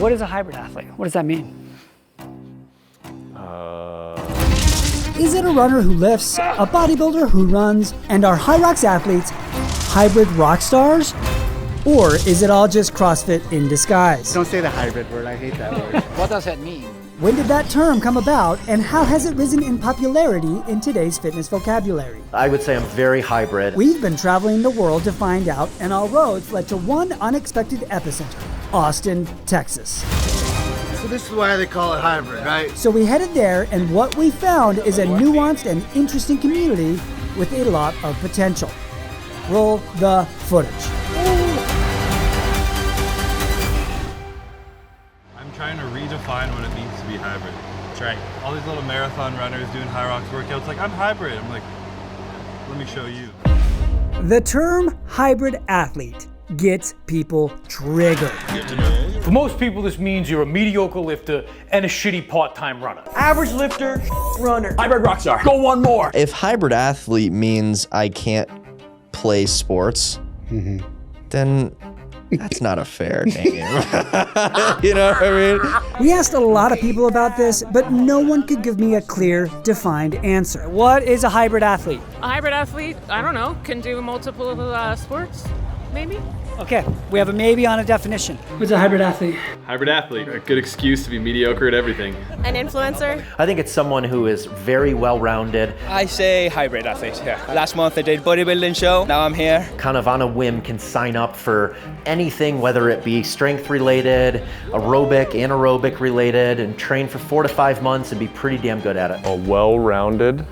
what is a hybrid athlete? What does that mean? Is it a runner who lifts, a bodybuilder who runs, and are Hyrox athletes hybrid rock stars? Or is it all just CrossFit in disguise? Don't say the hybrid word, I hate that word. What does that mean? When did that term come about, and how has it risen in popularity in today's fitness vocabulary? I would say I'm very hybrid. We've been traveling the world to find out, and our roads led to one unexpected epicenter, Austin, Texas. So this is why they call it hybrid, right? So we headed there, and what we found is a nuanced and interesting community with a lot of potential. Roll the footage. I'm trying to redefine what it means to be hybrid. That's right. All these little marathon runners doing Hyrox workouts, like, I'm hybrid. I'm like, let me show you. The term hybrid athlete gets people triggered. For most people, this means you're a mediocre lifter and a shitty part-time runner. Average lifter, runner, hybrid rockstar. Go one more. If hybrid athlete means I can't play sports, then that's not a fair name. You know what I mean? We asked a lot of people about this, but no one could give me a clear, defined answer. What is a hybrid athlete? A hybrid athlete, I don't know, can do multiple sports, maybe? Okay, we have a maybe on a definition. What's a hybrid athlete? Hybrid athlete, a good excuse to be mediocre at everything. An influencer? I think it's someone who is very well-rounded, I say hybrid athlete, yeah. Last month I did bodybuilding show, now I'm here. kind of on a whim can sign up for anything, whether it be strength-related, aerobic, anaerobic-related, and train for 4 to 5 months and be pretty damn good at it. A well-rounded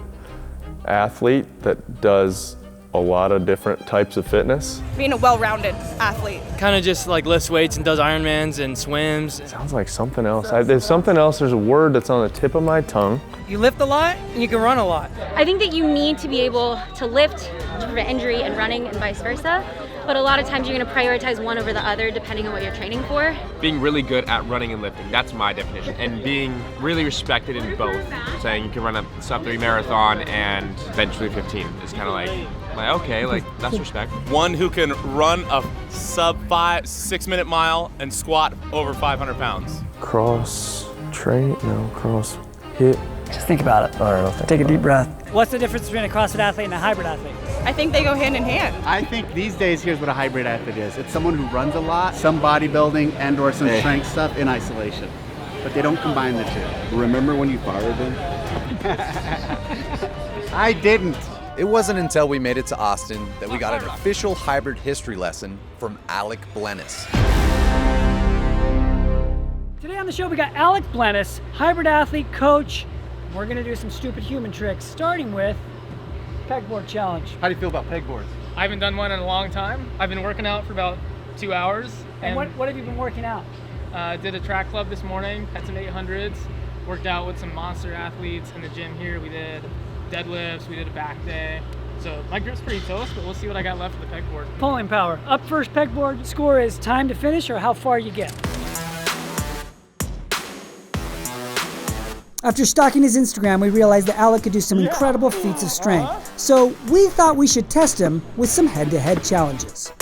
athlete that does a lot of different types of fitness. Being a well-rounded athlete. Kind of just like lifts weights and does Ironmans and swims. Sounds like something else. There's something else, there's a word that's on the tip of my tongue. You lift a lot and you can run a lot. I think that you need to be able to lift to prevent injury and running and vice versa. But a lot of times you're going to prioritize one over the other depending on what you're training for. Being really good at running and lifting, that's my definition. And being really respected in both. Saying you can run a sub-3 marathon and bench 315 is kind of like okay, like that's respect. One who can run a sub-6 minute mile and squat over 500 pounds. Cross hit. Just think about it. Take a deep breath. What's the difference between a CrossFit athlete and a hybrid athlete? I think they go hand in hand. I think these days, here's what a hybrid athlete is. It's someone who runs a lot, some bodybuilding and or some strength stuff in isolation. But they don't combine the two. Remember when you fired them? I didn't. It wasn't until we made it to Austin that we got an official hybrid history lesson from Alec Blennis. Today on the show we got Alec Blennis, hybrid athlete, coach. We're gonna do some stupid human tricks, starting with pegboard challenge. How do you feel about pegboards? I haven't done one in a long time. I've been working out for about 2 hours. And what have you been working out? Did a track club this morning, had some 800s, worked out with some monster athletes in the gym here. We did deadlifts, we did a back day. So my grip's pretty toast, but we'll see what I got left for the pegboard. Pulling power. Up first pegboard score is time to finish or how far you get. After stalking his Instagram, we realized that Alec could do some incredible feats of strength. So we thought we should test him with some head-to-head challenges.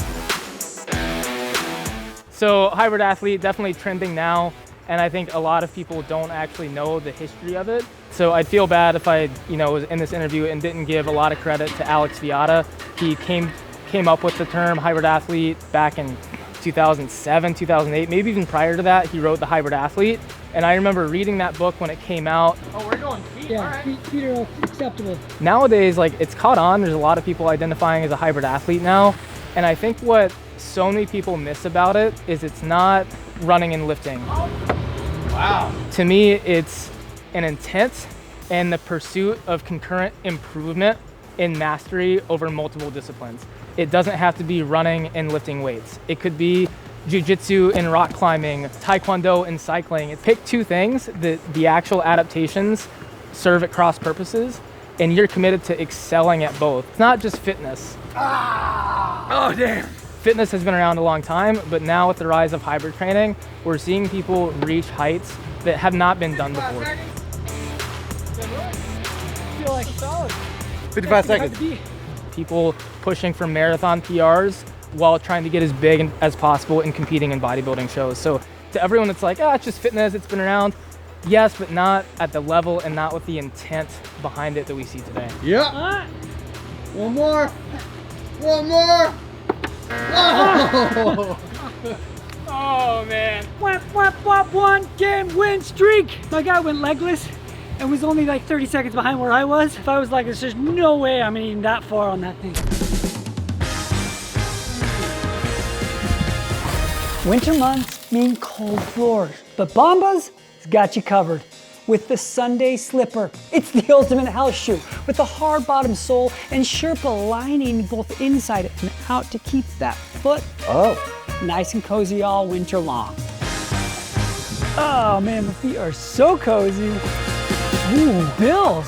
So hybrid athlete, definitely trending now. And I think a lot of people don't actually know the history of it. So I'd feel bad if I, was in this interview and didn't give a lot of credit to Alex Viada. He came up with the term hybrid athlete back in 2007, 2008, maybe even prior to that. He wrote The Hybrid Athlete. And I remember reading that book when it came out. Oh, we're going feet. Yeah, feet are acceptable. Nowadays, it's caught on. There's a lot of people identifying as a hybrid athlete now. And I think what so many people miss about it is it's not running and lifting. Wow. To me, it's an intent and the pursuit of concurrent improvement in mastery over multiple disciplines. It doesn't have to be running and lifting weights. It could be jiu-jitsu and rock climbing, taekwondo and cycling. Pick two things that the actual adaptations serve at cross purposes, and you're committed to excelling at both. It's not just fitness. Oh, damn. Fitness has been around a long time, but now with the rise of hybrid training, we're seeing people reach heights that have not been done before. I feel like solid. 55 seconds. People pushing for marathon PRs while trying to get as big as possible and competing in bodybuilding shows. So To everyone it's like, it's just fitness, it's been around. Yes, but not at the level and not with the intent behind it that we see today. Yeah. One more. One more. Oh, oh man. Whap, whap, whap, 1 game win streak. My guy went legless and was only like 30 seconds behind where I was. If I was legless, there's no way I'm eating that far on that thing. Winter months mean cold floors, but Bombas has got you covered with the Sunday slipper. It's the ultimate house shoe with a hard bottom sole and Sherpa lining both inside and out to keep that foot nice and cozy all winter long. Oh man, my feet are so cozy. Ooh, bills.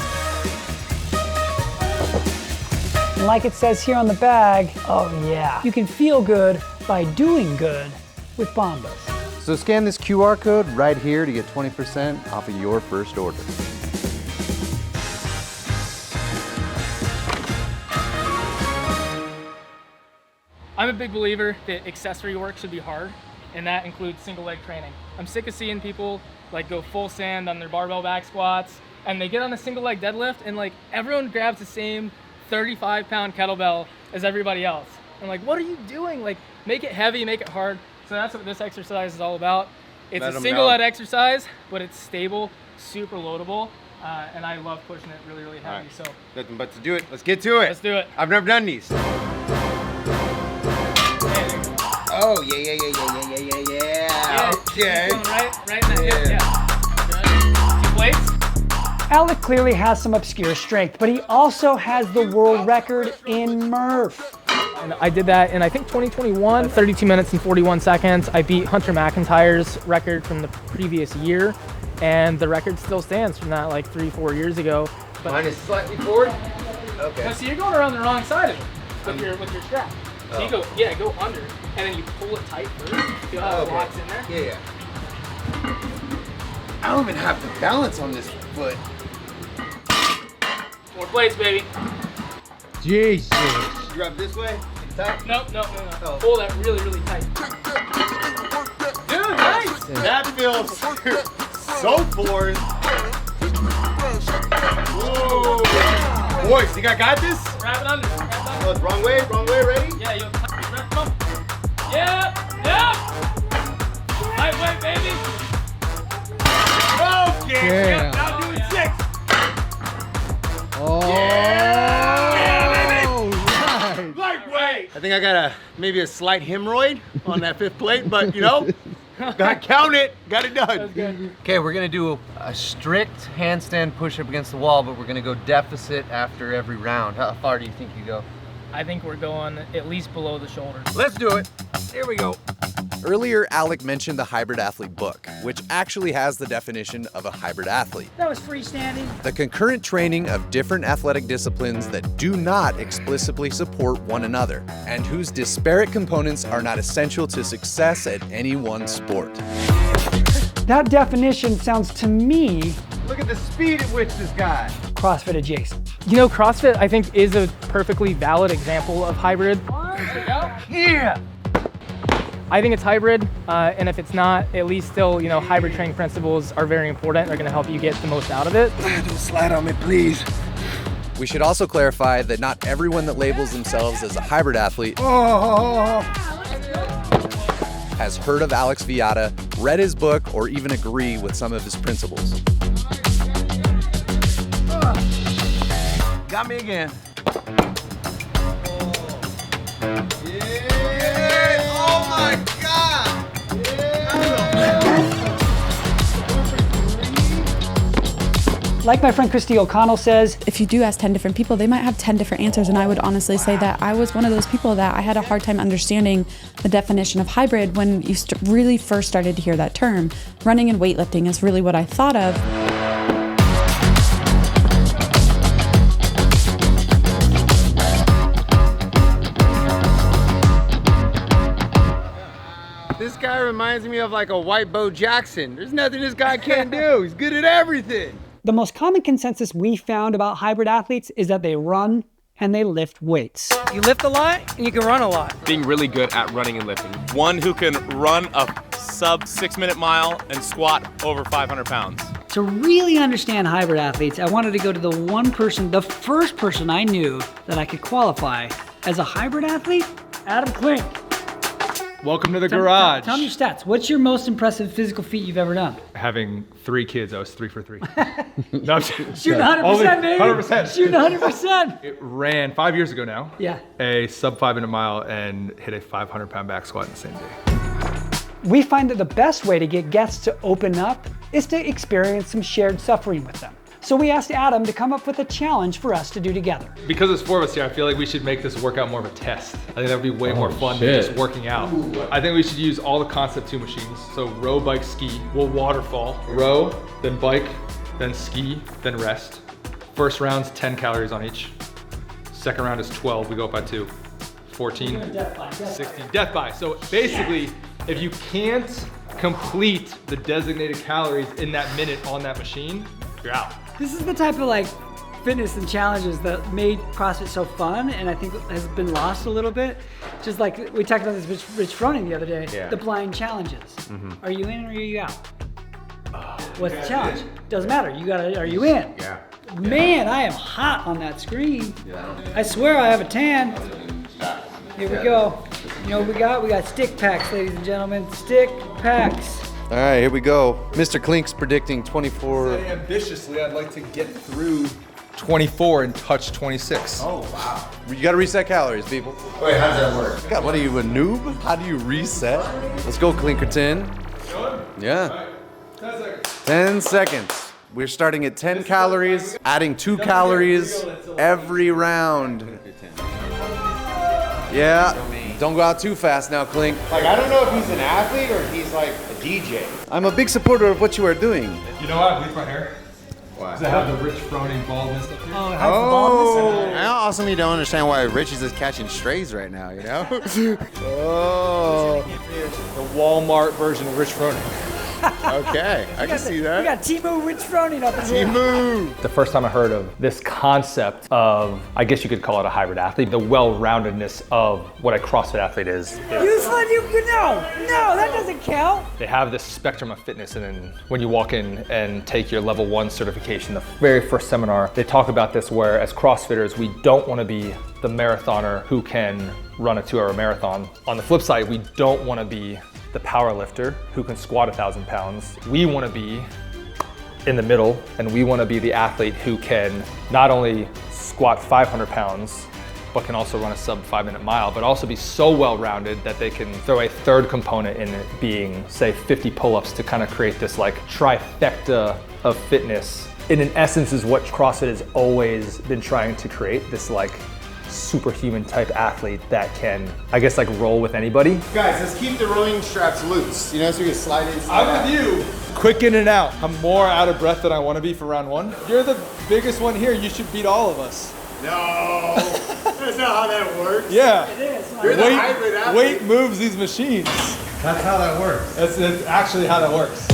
And like it says here on the bag, oh yeah, you can feel good by doing good with Bombas. So scan this QR code right here to get 20% off of your first order. I'm a big believer that accessory work should be hard, and that includes single leg training. I'm sick of seeing people like go full send on their barbell back squats, and they get on a single leg deadlift, and like everyone grabs the same 35-pound kettlebell as everybody else. I'm like, what are you doing? Like, make it heavy, make it hard. So that's what this exercise is all about. It's a single leg exercise, but it's stable, super loadable, and I love pushing it really, really heavy. Right. So Nothing but to do it. Let's get to it. Let's do it. I've never done these. Oh, yeah. Okay. Right in the hip, yeah. 2 plates. Alec clearly has some obscure strength, but he also has the world record in Murph. And I did that in, I think, 2021, 32 minutes and 41 seconds. I beat Hunter McIntyre's record from the previous year, and the record still stands from that like 3-4 years ago. But Mine is slightly forward. Okay. No, so you're going around the wrong side of it with your strap. So you go under, and then you pull it tight first. Feel how it locks in there? Yeah. I don't even have the balance on this foot. 4 plates, baby. Jesus. You grab this way? Tight? No. Oh. Pull that really, really tight. Dude, nice! That feels so forward. Whoa! Boys, you got this? Grab it under. Oh, it's wrong way, ready? Yeah, you'll come on. Yeah. Lightweight, baby. Okay, Yeah. now doing 6. Oh. Yeah, baby. Right. Lightweight. I think I got maybe a slight hemorrhoid on that 5th plate, but you know, gotta count it, got it done. Okay, we're gonna do a strict handstand push-up against the wall, but we're gonna go deficit after every round. How far do you think you go? I think we're going at least below the shoulder. Let's do it. Here we go. Earlier, Alec mentioned the Hybrid Athlete book, which actually has the definition of a hybrid athlete. That was freestanding. The concurrent training of different athletic disciplines that do not explicitly support one another, and whose disparate components are not essential to success at any one sport. That definition sounds to me Look at the speed at which this guy. CrossFit adjacent. You know, CrossFit, I think, is a perfectly valid example of hybrid. Yeah. I think it's hybrid, and if it's not, at least still, you know, hybrid training principles are very important. They're going to help you get the most out of it. Don't slide on me, please. We should also clarify that not everyone that labels themselves as a hybrid athlete has heard of Alex Viada, read his book, or even agree with some of his principles. Got me again. Oh my God! Like my friend Christy O'Connell says, if you do ask 10 different people, they might have 10 different answers. And I would honestly say that I was one of those people that I had a hard time understanding the definition of hybrid when you really first started to hear that term. Running and weightlifting is really what I thought of. This guy reminds me of like a white Bo Jackson. There's nothing this guy can't do. He's good at everything. the most common consensus we found about hybrid athletes is that they run and they lift weights. You lift a lot and you can run a lot. Being really good at running and lifting. One who can run a sub 6-minute mile and squat over 500 pounds. To really understand hybrid athletes, I wanted to go to the first person I knew that I could qualify as a hybrid athlete, Adam Clink. Welcome to the garage. Tell me your stats. What's your most impressive physical feat you've ever done? Having 3 kids, I was 3 for 3. No, Shooting 100%, baby. 100%. Shooting 100%. It ran 5 years ago now. Yeah. A sub 5-minute mile and hit a 500-pound back squat in the same day. We find that the best way to get guests to open up is to experience some shared suffering with them. So we asked Adam to come up with a challenge for us to do together. Because there's 4 of us here, I feel like we should make this workout more of a test. I think that would be way more fun than just working out. I think we should use all the Concept 2 machines. So row, bike, ski. We'll waterfall. Row, then bike, then ski, then rest. First round's 10 calories on each. Second round is 12, we go up by 2. 14, 16, death by. So basically, if you can't complete the designated calories in that minute on that machine, you're out. This is the type of like fitness and challenges that made CrossFit so fun, and I think has been lost a little bit. Just like we talked about this with Rich Froning the other day, the blind challenges. Are you in or are you out? What's the challenge? Doesn't matter. Are you in? Yeah. Man, I am hot on that screen. I swear I have a tan. Here we go. You know what we got? We got stick packs, ladies and gentlemen. Stick packs. All right, here we go. Mr. Clink's predicting 24. Say ambitiously, I'd like to get through 24 and touch 26. Oh, wow. You gotta reset calories, people. Wait, how does that work? God, what are you, a noob? How do you reset? Let's go, Clinkerton. Yeah. 10 seconds. We're starting at 10 calories, adding 2 calories every round. Yeah. Don't go out too fast now, Clink. Like, I don't know if he's an athlete or if he's like a DJ. I'm a big supporter of what you are doing. You know what? I bleach my hair. Why? Because I have the Rich Froning baldness up here. I also need to understand why Rich is just catching strays right now, you know? The Walmart version of Rich Froning. Okay, I can see that. We got Timu Rich Froning up in here. Timu! The first time I heard of this concept of, I guess you could call it a hybrid athlete, the well-roundedness of what a CrossFit athlete is. No, that doesn't count. They have this spectrum of fitness, and then when you walk in and take your level 1 certification, the very first seminar, they talk about this where as CrossFitters, we don't want to be the marathoner who can run a 2-hour marathon. On the flip side, we don't want to be the power lifter who can squat 1,000 pounds. We want to be in the middle, and we want to be the athlete who can not only squat 500 pounds, but can also run a sub 5-minute mile, but also be so well-rounded that they can throw a third component in it being, say, 50 pull-ups to kind of create this like trifecta of fitness. And in essence is what CrossFit has always been trying to create, this like superhuman type athlete that can, I guess, like roll with anybody. Guys, let's keep the rowing straps loose, you know, so we can slide in. I'm with you. Quick in and out. I'm more out of breath than I want to be for round 1. You're the biggest one here. You should beat all of us. No, that's not how that works. Yeah. It is. You're the hybrid athlete. Weight moves these machines. That's how that works. That's actually how that works.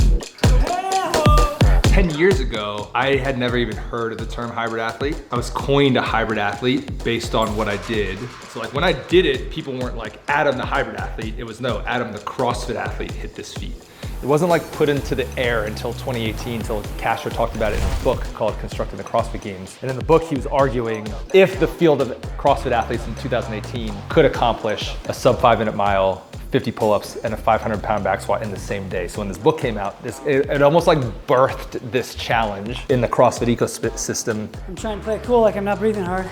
10 years ago, I had never even heard of the term hybrid athlete. I was coined a hybrid athlete based on what I did. So like when I did it, people weren't like, Adam the hybrid athlete. It was no, Adam the CrossFit athlete hit this feat. It wasn't like put into the air until 2018, until Castro talked about it in a book called Constructing the CrossFit Games. And in the book, he was arguing if the field of CrossFit athletes in 2018 could accomplish a sub 5-minute mile, 50 pull-ups, and a 500-pound back squat in the same day. So when this book came out, it almost like birthed this challenge in the CrossFit ecosystem. I'm trying to play it cool like I'm not breathing hard.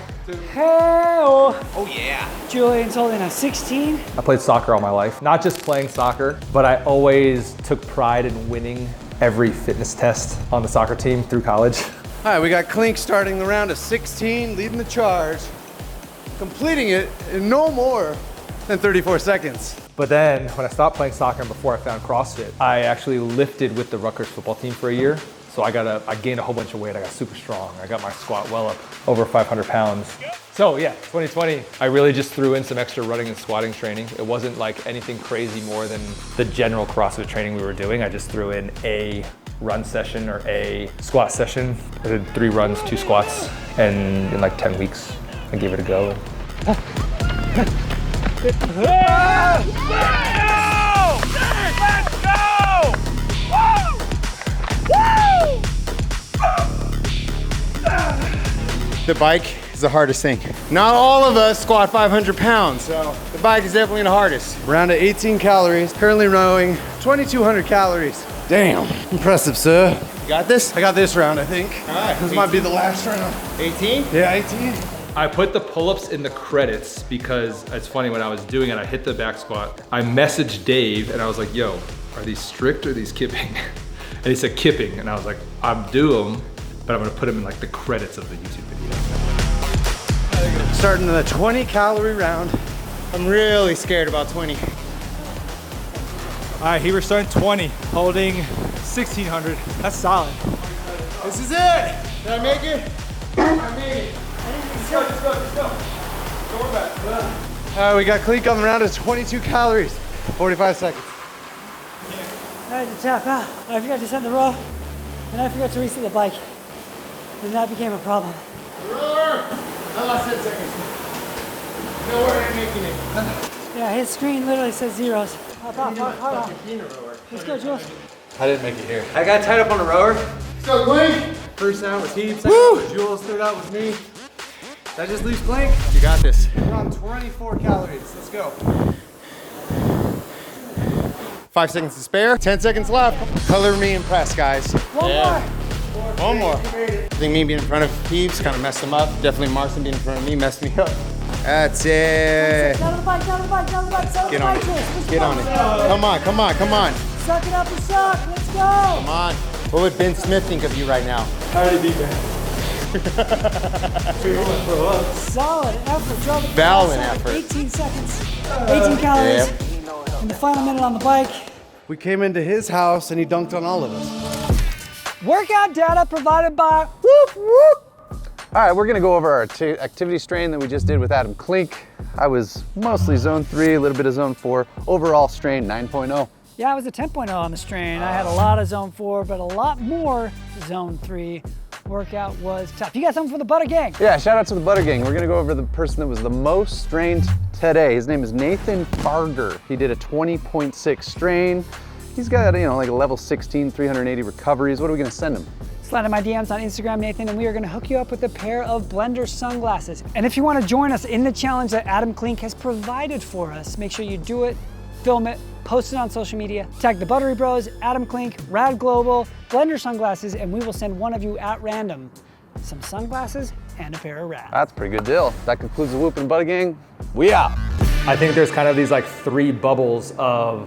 Hey-oh. Oh yeah. Julian's holding a 16. I played soccer all my life. Not just playing soccer, but I always took pride in winning every fitness test on the soccer team through college. All right, we got Clink starting the round of 16, leading the charge, completing it in no more than 34 seconds. But then when I stopped playing soccer and before I found CrossFit, I actually lifted with the Rutgers football team for a year. So I gained a whole bunch of weight. I got super strong. I got my squat well up over 500 pounds. So yeah, 2020, I really just threw in some extra running and squatting training. It wasn't like anything crazy more than the general CrossFit training we were doing. I just threw in a run session or a squat session. I did 3 runs, 2 squats, and in like 10 weeks, I gave it a go. The bike is the hardest thing. Not all of us squat 500 pounds, so the bike is definitely the hardest. We're down to 18 calories, currently rowing 2,200 calories. Damn, impressive, sir. You got this? I got this round, I think. All right. This might be the last round. 18? Yeah, 18. I put the pull-ups in the credits because it's funny, when I was doing it, I hit the back squat. I messaged Dave and I was like, yo, are these strict or are these kipping? And he said kipping, and I was like, I'm doing them, but I'm gonna put them in like the credits of the YouTube video. Starting the 20 calorie round. I'm really scared about 20. All right, Heber starting 20, holding 1,600. That's solid. This is it. Did I make it? I made it. Let's go, let's go, let's go. Go back. All right, we got Clink on the round of 22 calories, 45 seconds. I had to tap out. I forgot to set the row, and I forgot to reset the bike. And that became a problem. I lost 10 seconds. No way I'm making it. Yeah, his screen literally says zeros. Hop off, hop off. Let's go, Jules. I didn't make it here. I got tied up on the rower. Let's go, Clink. First out was Heebs, second out was Jules, third out was me. That just leaves Clink. You got this. We're on 24 calories. Let's go. 5 seconds to spare. 10 seconds left. Color me impressed, guys. One more. One more. I think me being in front of Heebs kind of messed him up. Definitely Marson being in front of me messed me up. That's it. Down to the bike, down to the bike, down to the bike. Get on it. Get on it. Come on, come on, come on. Suck it up and suck. Let's go. Come on. What would Ben Smith think of you right now? I already beat Ben. Solid effort. Drove it Valiant effort. 18 seconds. 18 calories. In the final minute on the bike. We came into his house and he dunked on all of us. Workout data provided by Whoop Whoop. All right, we're gonna go over our activity strain that we just did with Adam Clink. I was mostly zone 3, a little bit of zone 4. Overall strain 9.0. Yeah, I was a 10.0 on the strain. I had a lot of zone 4, but a lot more zone 3. Workout was tough. You got something for the Butter Gang? Yeah, shout out to the Butter Gang. We're gonna go over the person that was the most strained today. His name is Nathan Farger. He did a 20.6 strain. He's got, like a level 16, 380 recoveries. What are we gonna send him? Slide in my DMs on Instagram, Nathan, and we are gonna hook you up with a pair of Blender sunglasses. And if you wanna join us in the challenge that Adam Clink has provided for us, make sure you do it, film it, post it on social media, tag the Buttery Bros, Adam Clink, Rad Global, Blender sunglasses, and we will send one of you at random some sunglasses and a pair of Rad. That's a pretty good deal. That concludes the Whoop and Butter Gang. We out. I think there's kind of these like 3 bubbles of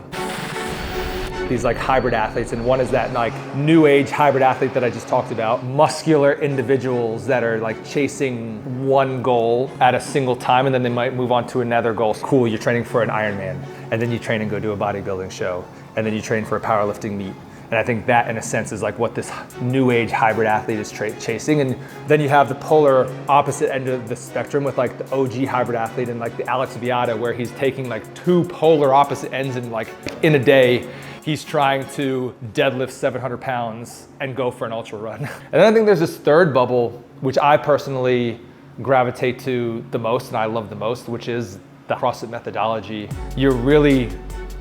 these like hybrid athletes, and one is that like new age hybrid athlete that I just talked about, muscular individuals that are like chasing one goal at a single time, and then they might move on to another goal. Cool, you're training for an Ironman, and then you train and go do a bodybuilding show, and then you train for a powerlifting meet. And I think that in a sense is like what this new age hybrid athlete is chasing. And then you have the polar opposite end of the spectrum with like the OG hybrid athlete and like the Alex Viada, where he's taking like 2 polar opposite ends, and like in a day, he's trying to deadlift 700 pounds and go for an ultra run. And then I think there's this third bubble, which I personally gravitate to the most and I love the most, which is the CrossFit methodology. You're really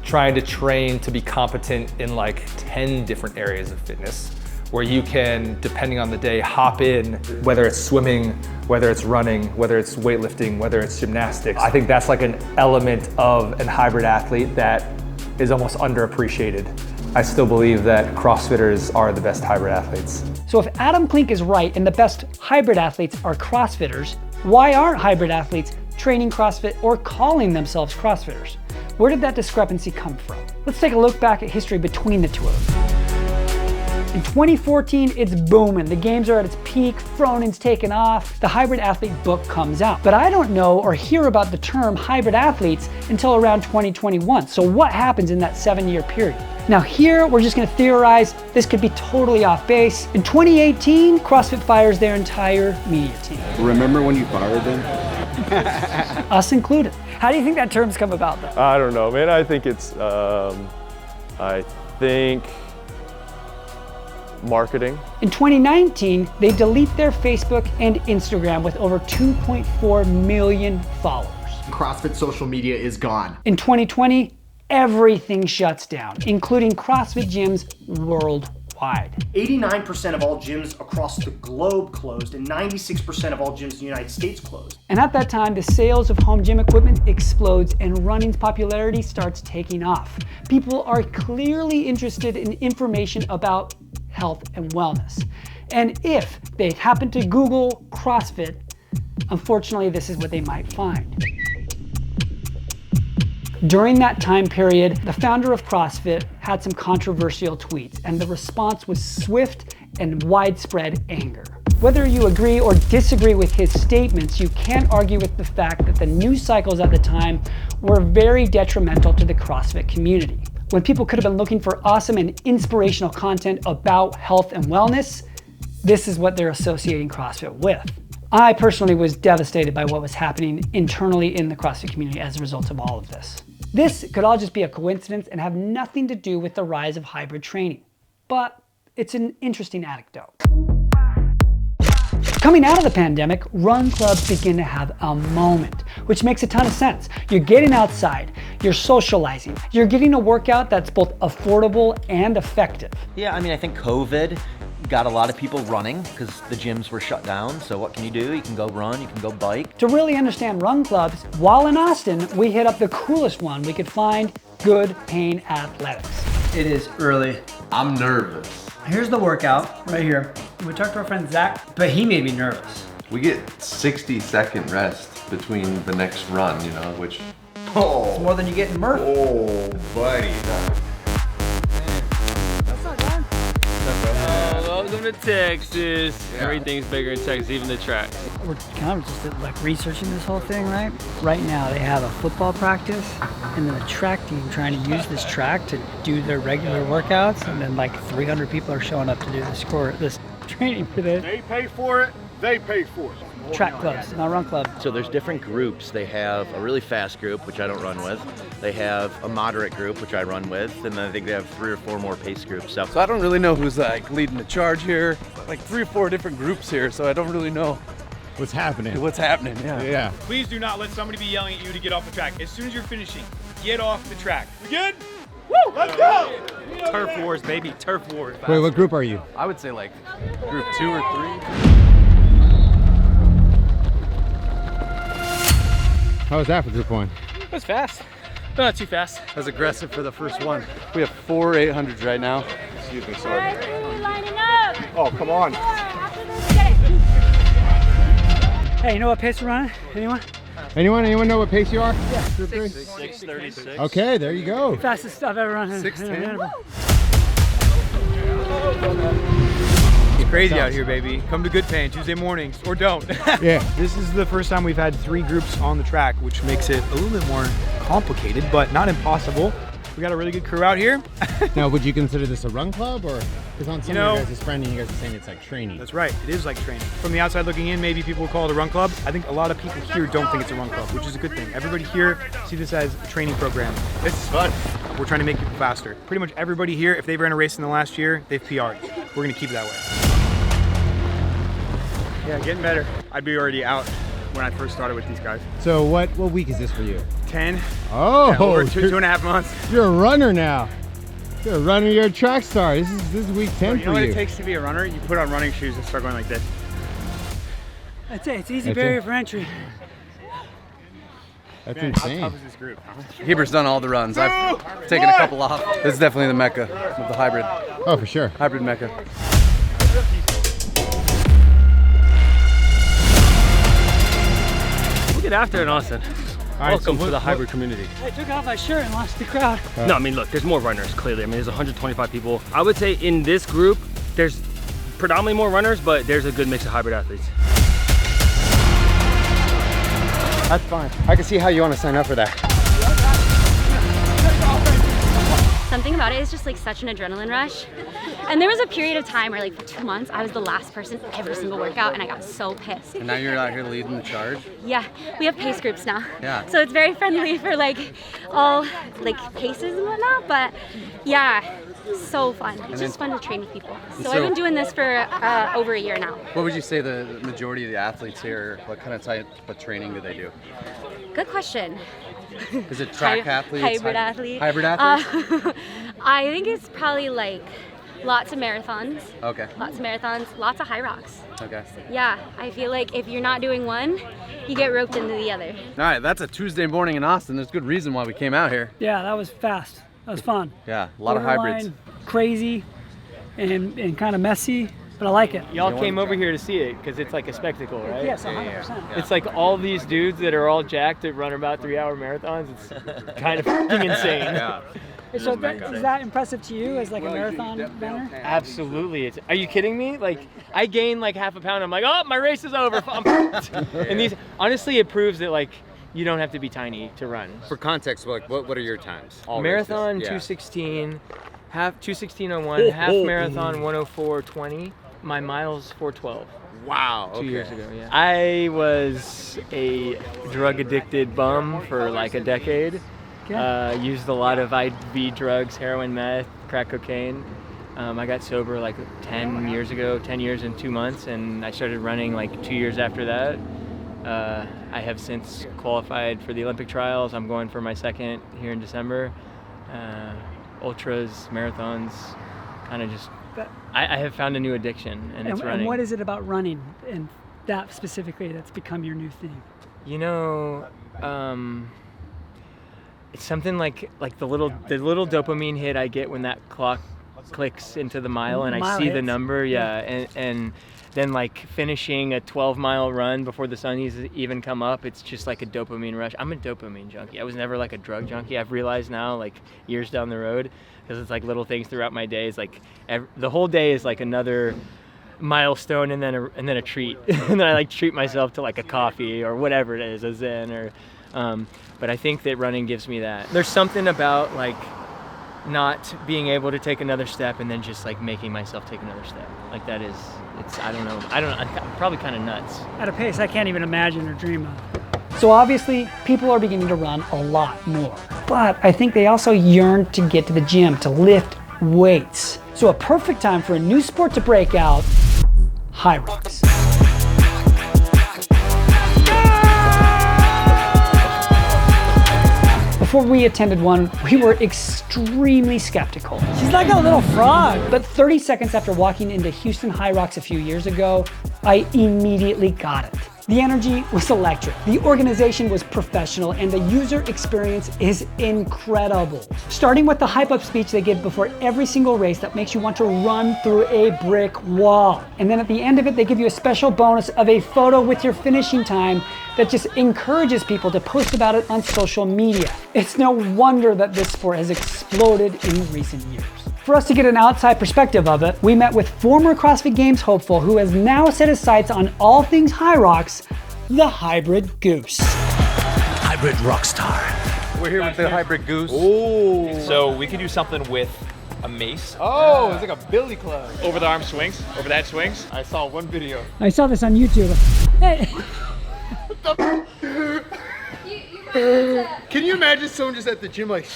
trying to train to be competent in like 10 different areas of fitness, where you can, depending on the day, hop in, whether it's swimming, whether it's running, whether it's weightlifting, whether it's gymnastics. I think that's like an element of an hybrid athlete that is almost underappreciated. I still believe that CrossFitters are the best hybrid athletes. So if Adam Clink is right and the best hybrid athletes are CrossFitters, why aren't hybrid athletes training CrossFit or calling themselves CrossFitters? Where did that discrepancy come from? Let's take a look back at history between the two of them. In 2014, it's booming. The games are at its peak, Ronin's taken off, the Hybrid Athlete book comes out. But I don't know or hear about the term hybrid athletes until around 2021. So what happens in that 7-year period? Now here, we're just gonna theorize, this could be totally off base. In 2018, CrossFit fires their entire media team. Remember when you fired them? Us included. How do you think that term's come about though? I don't know, man. I think it's, marketing. In 2019, they delete their Facebook and Instagram with over 2.4 million followers. CrossFit social media is gone. In 2020, everything shuts down, including CrossFit gyms worldwide. 89% of all gyms across the globe closed, and 96% of all gyms in the United States closed. And at that time, the sales of home gym equipment explodes and running's popularity starts taking off. People are clearly interested in information about health and wellness. And if they happen to Google CrossFit, unfortunately, this is what they might find. During that time period, the founder of CrossFit had some controversial tweets, and the response was swift and widespread anger. Whether you agree or disagree with his statements, you can't argue with the fact that the news cycles at the time were very detrimental to the CrossFit community. When people could have been looking for awesome and inspirational content about health and wellness, this is what they're associating CrossFit with. I personally was devastated by what was happening internally in the CrossFit community as a result of all of this. This could all just be a coincidence and have nothing to do with the rise of hybrid training, but it's an interesting anecdote. Coming out of the pandemic, run clubs begin to have a moment, which makes a ton of sense. You're getting outside, you're socializing, you're getting a workout that's both affordable and effective. Yeah, I mean, I think COVID got a lot of people running because the gyms were shut down. So what can you do? You can go run, you can go bike. To really understand run clubs, while in Austin, we hit up the coolest one we could find, Good Pain Athletics. It is early. I'm nervous. Here's the workout right here. We talked to our friend Zach, but he made me nervous. We get 60-second rest between the next run, you know, which... It's more than you get in Murph. Oh, buddy. Welcome to Texas. Yeah. Everything's bigger in Texas, even the track. We're kind of just like researching this whole thing, right? Right now they have a football practice and then a track team trying to use this track to do their regular workouts, and then like 300 people are showing up to do this training for this. They pay for it, they pay for it. Track clubs, not run clubs. So there's different groups. They have a really fast group, which I don't run with. They have a moderate group, which I run with, and then I think they have 3 or 4 more pace groups. So I don't really know who's like leading the charge here. Like 3 or 4 different groups here, so I don't really know what's happening. What's happening, yeah. Please do not let somebody be yelling at you to get off the track. As soon as you're finishing, get off the track. We good? Woo, let's go! Turf wars, baby, turf wars. Wait, what group are you? I would say like group 2 or 3. How was that for group 1? It was fast, but not too fast. That was aggressive for the first one. We have 4 800s right now. Excuse me, sorry. Lining up. Oh, come on. Hey, you know what pace we're running? Anyone? Anyone know what pace you are? Yeah. Group 3? 6:36. Okay, there you go. Fastest stuff I've ever run. 6:10. It's crazy out here, baby. Come to Good Pain Tuesday mornings, or don't. Yeah. This is the first time we've had 3 groups on the track, which makes it a little bit more complicated, but not impossible. We got a really good crew out here. Now, would you consider this a run club, or because on some of you guys' branding, you guys are saying it's like training? That's right. It is like training. From the outside looking in, maybe people will call it a run club. I think a lot of people here don't think it's a run club, which is a good thing. Everybody here see this as a training program. This is fun. We're trying to make people faster. Pretty much everybody here, if they've ran a race in the last year, they've PR'd. We're gonna keep it that way. Yeah, getting better. I'd be already out when I first started with these guys. So what week is this for you? 10. Oh, yeah, over 2.5 months. You're a runner now. You're a runner, you're a track star. This is week 10 for you. You know what it takes to be a runner? You put on running shoes and start going like this. That's it, it's easy barrier for entry. That's insane. How tough is this group? Heber's done all the runs. I've taken a couple off. This is definitely the mecca of the hybrid. Oh, for sure. Hybrid mecca. We'll get after it in Austin. Welcome to the hybrid community. I took off my shirt and lost the crowd. No, I mean, look, there's more runners, clearly. I mean, there's 125 people. I would say in this group, there's predominantly more runners, but there's a good mix of hybrid athletes. That's fine. I can see how you want to sign up for that. Something about it is just like such an adrenaline rush. And there was a period of time where like for 2 months, I was the last person every single workout and I got so pissed. And now you're out here leading the charge? Yeah, we have pace groups now. Yeah. So it's very friendly for like all like paces and whatnot, but yeah, So fun. It's just fun to train with people. So I've been doing this for over a year now. What would you say the majority of the athletes here, what kind of type of training do they do? Good question. Is it track athletes? Hybrid athletes. Hybrid athletes? I think it's probably like lots of marathons. Okay. Lots of marathons, lots of Hyrox. Okay. Yeah, I feel like if you're not doing one, you get roped into the other. All right, that's a Tuesday morning in Austin. There's good reason why we came out here. Yeah, that was fast. That was fun. Yeah, a lot of hybrids. Crazy and kind of messy, but I like it. Y'all came over here to see it because it's like a spectacle, right? Yes, 100%. It's like all these dudes that are all jacked that run about 3-hour marathons. It's kind of fucking insane. Yeah. So is that impressive to you as like a marathon runner? Absolutely. Are you kidding me? Like I gained like half a pound. I'm like, oh, my race is over. And these, honestly, it proves that like you don't have to be tiny to run. For context, like what are your times? All Marathon races? 216, half 216.01, half marathon 104.20. My miles 412. Wow. 2 years ago, yeah. I was a drug addicted bum for like a decade. Used a lot of IV drugs, heroin, meth, crack cocaine. I got sober like 10 years ago, 10 years and 2 months, and I started running like 2 years after that. I have since qualified for the Olympic trials. I'm going for my second here in December. Ultras, marathons, kind of just, I have found a new addiction, and it's running. And what is it about running and that specifically that's become your new thing? You know, it's something like the little dopamine hit I get when that clock clicks into the mile and I see the number, and then like finishing a 12-mile run before the sun even come up, it's just like a dopamine rush. I'm a dopamine junkie. I was never like a drug junkie. I've realized now, like years down the road, because it's like little things throughout my day. It's like the whole day is like another milestone and then a treat, and then I like treat myself to like a coffee or whatever it is, a Zen or. But I think that running gives me that. There's something about like not being able to take another step and then just like making myself take another step. Like that is, I don't know, I'm probably kind of nuts. At a pace I can't even imagine or dream of. So obviously people are beginning to run a lot more, but I think they also yearn to get to the gym to lift weights. So a perfect time for a new sport to break out, Hyrox. Before we attended one, we were extremely skeptical. She's like a little frog. But 30 seconds after walking into Houston Hyrox a few years ago, I immediately got it. The energy was electric, the organization was professional, and the user experience is incredible. Starting with the hype-up speech they give before every single race that makes you want to run through a brick wall. And then at the end of it, they give you a special bonus of a photo with your finishing time that just encourages people to post about it on social media. It's no wonder that this sport has exploded in recent years. For us to get an outside perspective of it, we met with former CrossFit Games hopeful who has now set his sights on all things Hyrox, the Hybrid Goose. Hybrid Rockstar. We're here with the Hybrid Goose. Ooh. So we could do something with a mace. Oh, it's like a billy club. Over the arm swings, over the head swings. I saw one video. I saw this on YouTube. Hey. Can you imagine someone just at the gym like...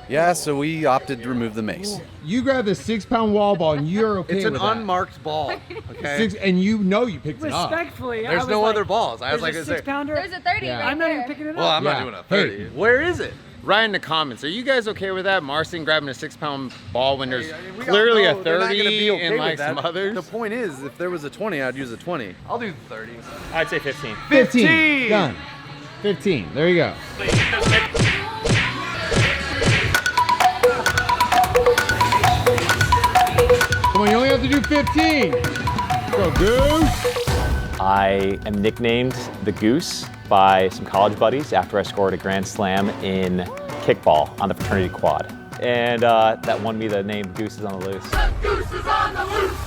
Yeah, so we opted to remove the mace. You grabbed a 6-pound wall ball and you're okay It's with an that. unmarked ball, okay? And you know you picked it up. Respectfully, There's no other balls. I was like, there's a 6-pounder. There's a 30 right I'm not there. even picking it up. Well, I'm not doing a 30. Hey, Where is it? Write in the comments, are you guys okay with that? Marston grabbing a 6-pound ball when there's clearly a 30 and like some others? The point is, if there was a 20, I'd use a 20. I'll do 30. I'd say 15. 15. Done. 15. There you go. Come on, you only have to do 15. Go, Goose. I am nicknamed the Goose by some college buddies after I scored a grand slam in kickball on the fraternity quad. And that won me the name Goose is on the Loose. The Goose is on the loose.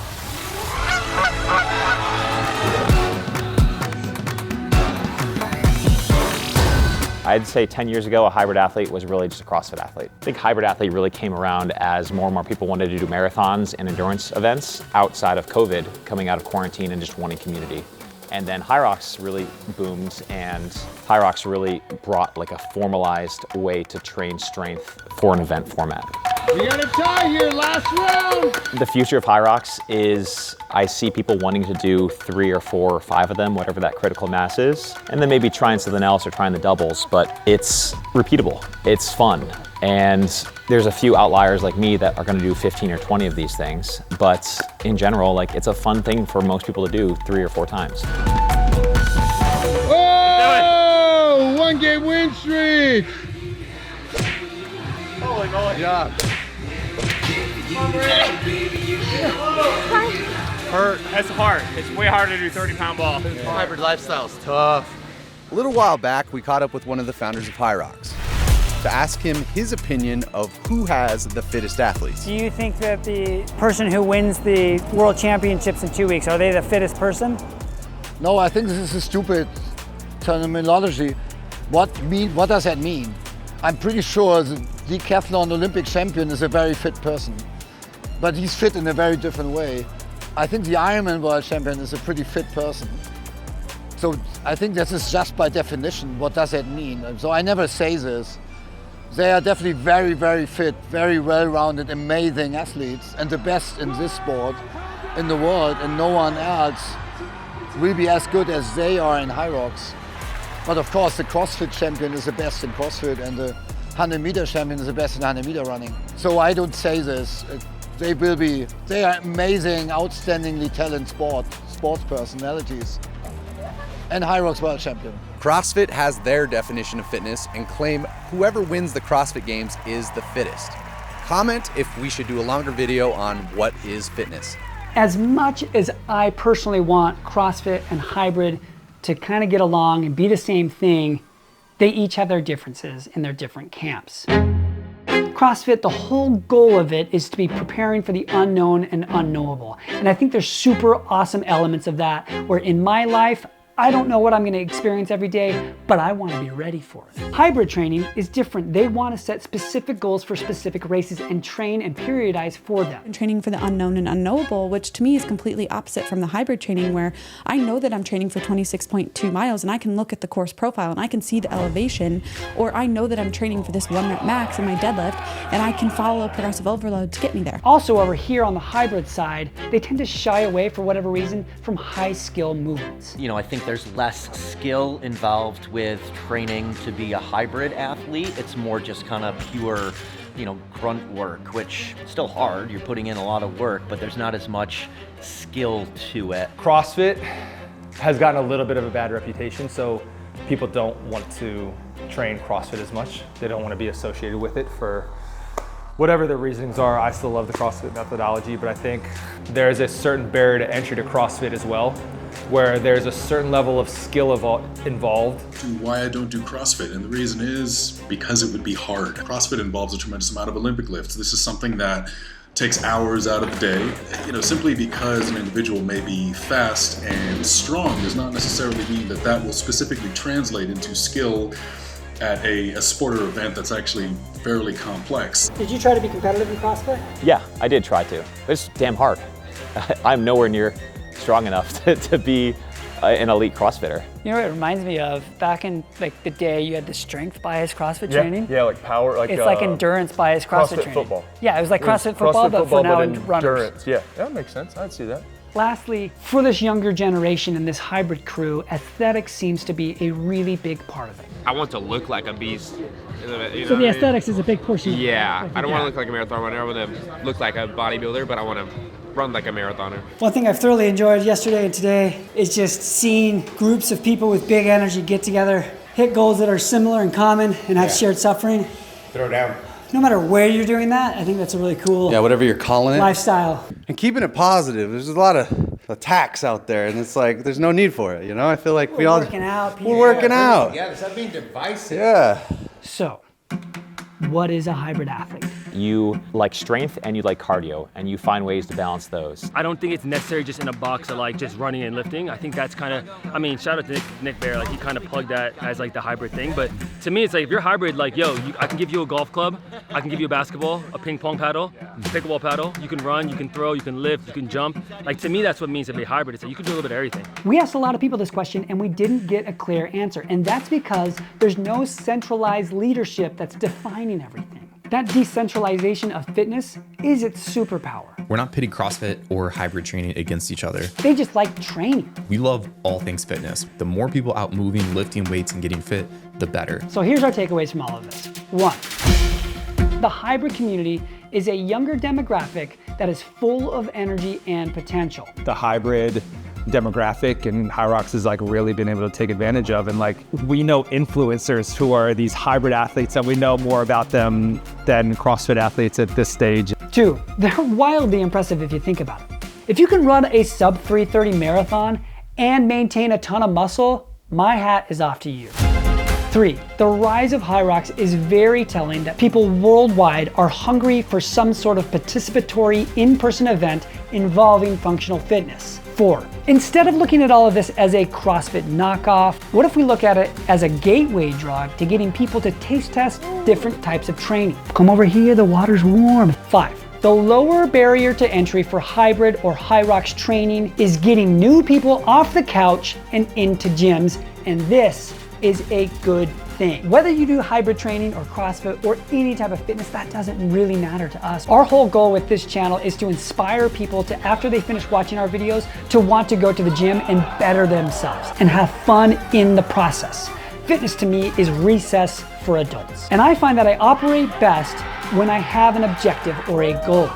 I'd say 10 years ago, a hybrid athlete was really just a CrossFit athlete. I think hybrid athlete really came around as more and more people wanted to do marathons and endurance events outside of COVID, coming out of quarantine and just wanting community. And then Hyrox really boomed, and Hyrox really brought like a formalized way to train strength for an event format. We got a tie here, last round. The future of Hyrox is I see people wanting to do 3 or 4 or 5 of them, whatever that critical mass is, and then maybe trying something else or trying the doubles, but it's repeatable, it's fun. And there's a few outliers like me that are gonna do 15 or 20 of these things, but in general, like it's a fun thing for most people to do 3 or 4 times. Oh, 1-game win streak. Holy moly. Good job. Hurt. That's hard. It's way harder to do 30-pound ball. Hybrid lifestyle's tough. A little while back, we caught up with one of the founders of Hyrox to ask him his opinion of who has the fittest athletes. Do you think that the person who wins the World Championships in 2 weeks, are they the fittest person? No, I think this is a stupid terminology. What does that mean? I'm pretty sure the decathlon Olympic champion is a very fit person, but he's fit in a very different way. I think the Ironman world champion is a pretty fit person. So I think this is just by definition, what does that mean? So I never say this. They are definitely very, very fit, very well-rounded, amazing athletes, and the best in this sport in the world, and no one else will be as good as they are in Hyrox. But of course, the CrossFit champion is the best in CrossFit, and the 100-meter champion is the best in 100-meter running. So I don't say this. They are amazing, outstandingly talented sports personalities, and Hyrox world champion. CrossFit has their definition of fitness and claim whoever wins the CrossFit Games is the fittest. Comment if we should do a longer video on what is fitness. As much as I personally want CrossFit and hybrid to kind of get along and be the same thing, they each have their differences in their different camps. CrossFit, the whole goal of it is to be preparing for the unknown and unknowable. And I think there's super awesome elements of that, where in my life, I don't know what I'm going to experience every day, but I want to be ready for it. Hybrid training is different. They want to set specific goals for specific races and train and periodize for them. I'm training for the unknown and unknowable, which to me is completely opposite from the hybrid training, where I know that I'm training for 26.2 miles and I can look at the course profile and I can see the elevation, or I know that I'm training for this 1 rep max in my deadlift and I can follow a progressive overload to get me there. Also over here on the hybrid side, they tend to shy away for whatever reason from high skill movements. You know, I think there's less skill involved with training to be a hybrid athlete. It's more just kind of pure, you know, grunt work, which is still hard. You're putting in a lot of work, but there's not as much skill to it. CrossFit has gotten a little bit of a bad reputation, so people don't want to train CrossFit as much. They don't want to be associated with it for whatever the reasons are. I still love the CrossFit methodology, but I think there's a certain barrier to entry to CrossFit as well, where there's a certain level of skill involved. Why I don't do CrossFit, and the reason is because it would be hard. CrossFit involves a tremendous amount of Olympic lifts. This is something that takes hours out of the day. You know, simply because an individual may be fast and strong does not necessarily mean that that will specifically translate into skill at a sport or event that's actually fairly complex. Did you try to be competitive in CrossFit? Yeah, I did try to. It's damn hard. I'm nowhere near strong enough to be an elite CrossFitter. You know what it reminds me of? Back in like the day you had the strength bias CrossFit training. Yeah, like power, like it's like endurance bias CrossFit training. Football. Yeah, it was like CrossFit football, but for now runners. Endurance. Yeah, that makes sense. I'd see that. Lastly, for this younger generation and this hybrid crew, aesthetics seems to be a really big part of it. I want to look like a beast. So the aesthetics is a big portion. Yeah, I don't want to look like a marathon runner. I want to look like a bodybuilder, but I want to run like a marathoner. One thing I've thoroughly enjoyed yesterday and today is just seeing groups of people with big energy get together, hit goals that are similar and common, and have shared suffering. Throw down. No matter where you're doing that, I think that's a really cool whatever you're calling it. Lifestyle. And keeping it positive. There's a lot of attacks out there, and it's like there's no need for it, you know? I feel like we're working out. We're working out. Yeah, does that mean divisive? Yeah. So, what is a hybrid athlete? You like strength and you like cardio, and you find ways to balance those. I don't think it's necessary just in a box of like just running and lifting. I think that's kind of, I mean, shout out to Nick Bear, like he kind of plugged that as like the hybrid thing. But to me, it's like if you're hybrid, like, yo, I can give you a golf club, I can give you a basketball, a ping pong paddle, a pickleball paddle. You can run, you can throw, you can lift, you can jump. Like to me, that's what it means to be hybrid. It's like you can do a little bit of everything. We asked a lot of people this question and we didn't get a clear answer. And that's because there's no centralized leadership that's defining everything. That decentralization of fitness is its superpower. We're not pitting CrossFit or hybrid training against each other. They just like training. We love all things fitness. The more people out moving, lifting weights, and getting fit, the better. So here's our takeaways from all of this. 1, the hybrid community is a younger demographic that is full of energy and potential. The hybrid demographic and Hyrox has like really been able to take advantage of, and like we know influencers who are these hybrid athletes and we know more about them than CrossFit athletes at this stage. 2, they're wildly impressive if you think about it. If you can run a sub 3:30 marathon and maintain a ton of muscle, my hat is off to you. 3, the rise of Hyrox is very telling that people worldwide are hungry for some sort of participatory in-person event involving functional fitness. 4, instead of looking at all of this as a CrossFit knockoff, what if we look at it as a gateway drug to getting people to taste test different types of training? Come over here, the water's warm. 5, the lower barrier to entry for hybrid or Hyrox training is getting new people off the couch and into gyms, and this is a good thing. Whether you do hybrid training or CrossFit or any type of fitness, that doesn't really matter to us. Our whole goal with this channel is to inspire people to, after they finish watching our videos, to want to go to the gym and better themselves and have fun in the process. Fitness to me is recess for adults. And I find that I operate best when I have an objective or a goal.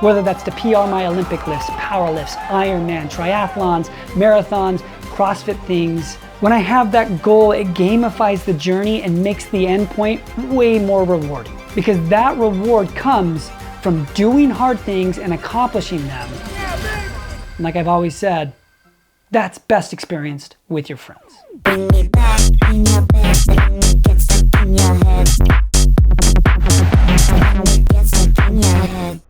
Whether that's to PR my Olympic lifts, power lifts, Ironman, triathlons, marathons, CrossFit things. When I have that goal, it gamifies the journey and makes the end point way more rewarding. Because that reward comes from doing hard things and accomplishing them. And like I've always said, that's best experienced with your friends. Bring me back in your bed, get stuck in your head. Get stuck in your head.